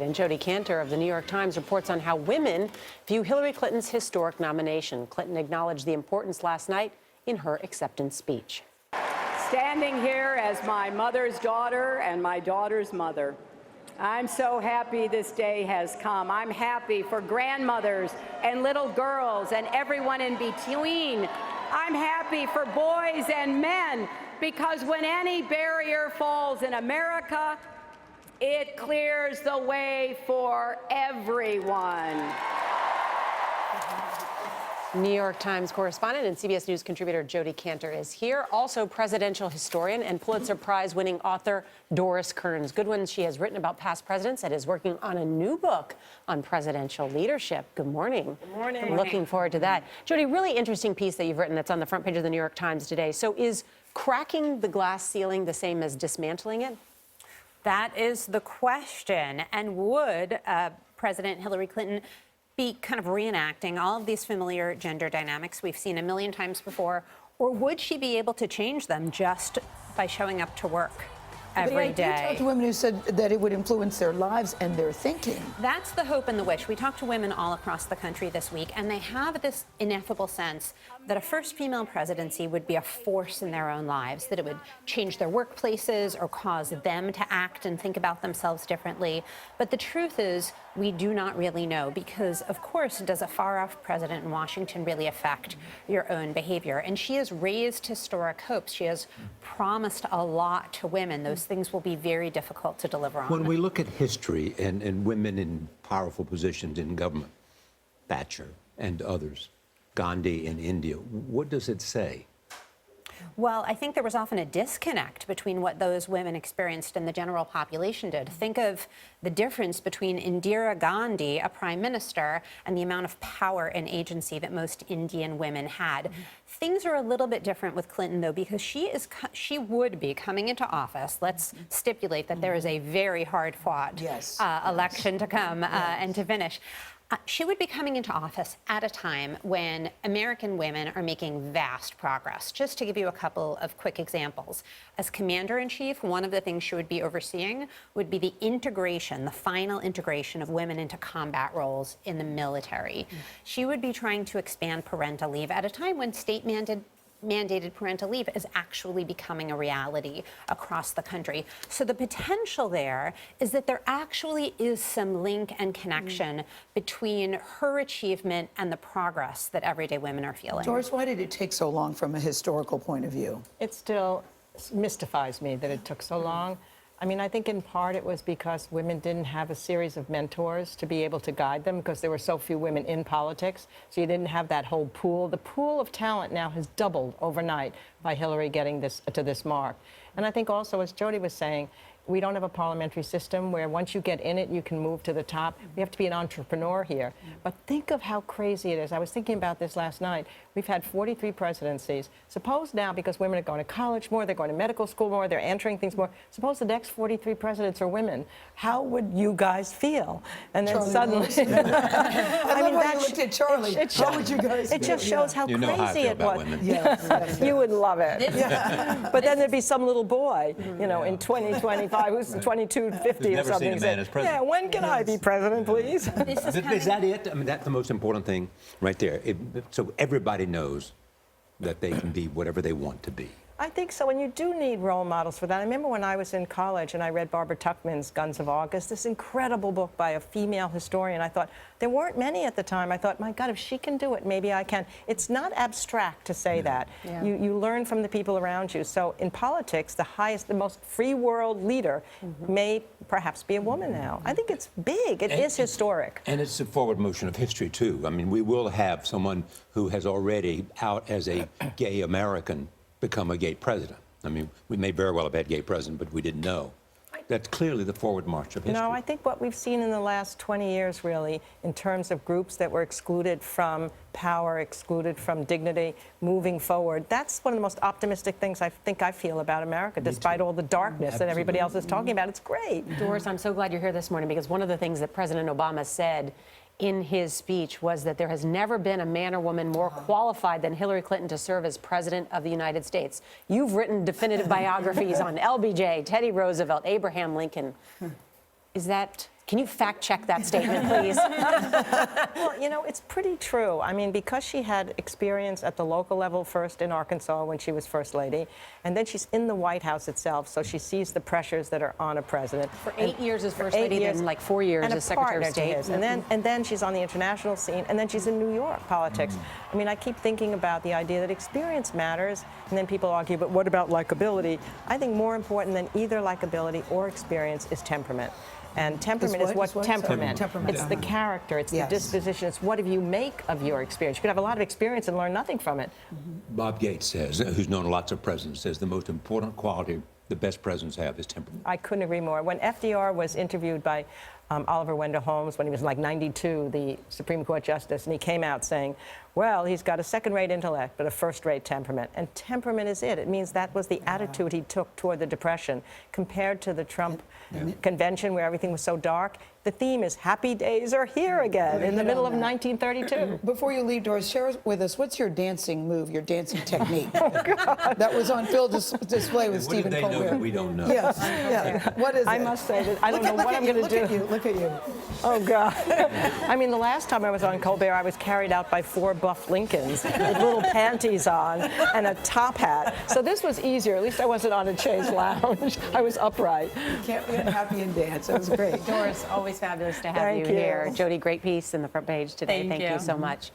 And Jodi Kantor of the New York Times reports on how women view Hillary Clinton's historic nomination. Clinton acknowledged the importance last night in her acceptance speech. Standing here as my mother's daughter and my daughter's mother, I'm so happy this day has come. I'm happy for grandmothers and little girls and everyone in between. I'm happy for boys and men, because when any barrier falls in America, it clears the way for everyone. New York Times correspondent and CBS News contributor Jodi Kantor is here. Also, presidential historian and Pulitzer Prize-winning author Doris Kearns. Goodwin, she has written about past presidents and is working on a new book on presidential leadership. Good morning. Good morning. I'm looking forward to that. Jodi, really interesting piece that you've written that's on the front page of the New York Times today. So is cracking the glass ceiling the same as dismantling it? That is the question. And would President Hillary Clinton be kind of reenacting all of these familiar gender dynamics we've seen a million times before, or would she be able to change them just by showing up to work every day? You talked to women who said that it would influence their lives and their thinking. That's the hope and the wish. We talked to women all across the country this week, and they have this ineffable sense that a first female presidency would be a force in their own lives, that it would change their workplaces or cause them to act and think about themselves differently. But the truth is, we do not really know, because, of course, does a far-off president in Washington really affect your own behavior? And she has raised historic hopes. She has promised a lot to women. Those things will be very difficult to deliver on. When we look at history and women in powerful positions in government, Thatcher and others, Gandhi in India, what does it say? Well, I think there was often a disconnect between what those women experienced and the general population did. Think of the difference between Indira Gandhi, a prime minister, and the amount of power and agency that most Indian women had. Things are a little bit different with Clinton, though, because she would be coming into office. Let's stipulate that there is a very hard-fought election to come and to finish. She would be coming into office at a time when American women are making vast progress. Just to give you a couple of quick examples. As commander-in-chief, one of the things she would be overseeing would be the integration, the final integration of women into combat roles in the military. She would be trying to expand parental leave at a time when state-mandated parental leave is actually becoming a reality across the country. So the potential there is that there actually is some link and connection between her achievement and the progress that everyday women are feeling. Doris, why did it take so long from a historical point of view? It still mystifies me that it took so long. I mean, I think in part it was because women didn't have a series of mentors to be able to guide them, because there were so few women in politics. So you didn't have that whole pool. The pool of talent now has doubled overnight by Hillary getting to this mark. And I think also, as Jodi was saying, we don't have a parliamentary system where once you get in it, you can move to the top. We have to be an entrepreneur here. But think of how crazy it is. I was thinking about this last night. We've had 43 presidencies. Suppose now, because women are going to college more, they're going to medical school more, they're entering things more, suppose the next 43 presidents are women. How would you guys feel? And then suddenly... I mean, that looked at Charlie. How would you guys feel? It just shows how You know how I crazy feel it about was. women. Yes. You would love it. But then there'd be some little boy, you know, in 2025, who's 22, 50 Who's or never something. seen a man as president. Yeah, when can I be president, please? Is that it? I mean, that's the most important thing right there. So everybody knows that they can be whatever they want to be. I think so, and you do need role models for that. I remember when I was in college and I read Barbara Tuchman's Guns of August, this incredible book by a female historian. I thought, there weren't many at the time. I thought, my God, if she can do it, maybe I can. It's not abstract to say that. Yeah. You learn from the people around you. So in politics, the highest, the most free world leader may perhaps be a woman now. I think it's big. It is historic. And it's a forward motion of history, too. I mean, we will have someone who has already, out as a gay American, become a gay president. I mean, we may very well have had gay president, but we didn't know. That's clearly the forward march of history. No, I think what we've seen in the last 20 years, really, in terms of groups that were excluded from power, excluded from dignity, moving forward, that's one of the most optimistic things I think I feel about America, despite all the darkness that everybody else is talking about. It's great. Doris, I'm so glad you're here this morning, because one of the things that President Obama said in his speech was that there has never been a man or woman more qualified than Hillary Clinton to serve as president of the United States. You've written definitive biographies on LBJ, Teddy Roosevelt, Abraham Lincoln. Is that Can you fact check that statement, please? Well, you know, it's pretty true. I mean, because she had experience at the local level first in Arkansas when she was First Lady, and then she's in the White House itself, so she sees the pressures that are on a president. For 8 years as First Lady, then like 4 years and as Secretary of State. And then she's on the international scene, and then she's in New York politics. I mean, I keep thinking about the idea that experience matters, and then people argue, but what about likability? I think more important than either likability or experience is temperament. And temperament is what temperament. It's the character, it's the disposition, it's what do you make of your experience. You could have a lot of experience and learn nothing from it. Bob Gates says, who's known lots of presidents, says the most important quality the best presidents have is temperament. I couldn't agree more. When FDR was interviewed by Oliver Wendell Holmes when he was like 92, the Supreme Court Justice, and he came out saying, well, he's got a second-rate intellect, but a first-rate temperament. And temperament is it. It means that was the attitude he took toward the Depression. Compared to the Trump convention where everything was so dark, the theme is happy days are here again in the middle of 1932. Before you leave, Doris, share with us, what's your dancing move, your dancing technique? That was on full display with Stephen Colbert. What did they know that we don't know? Yes, yeah. What is it? I must say that I don't know what I'm going to do. Look at you. Oh, God. I mean, the last time I was on Colbert, I was carried out by 4 buff Lincolns with little panties on and a top hat. So this was easier. At least I wasn't on a chaise lounge. I was upright. You can't be unhappy and dance. That was great. Doris, always fabulous to have Thank you you. here. Jodi, great piece in the front page today. Thank you you so much.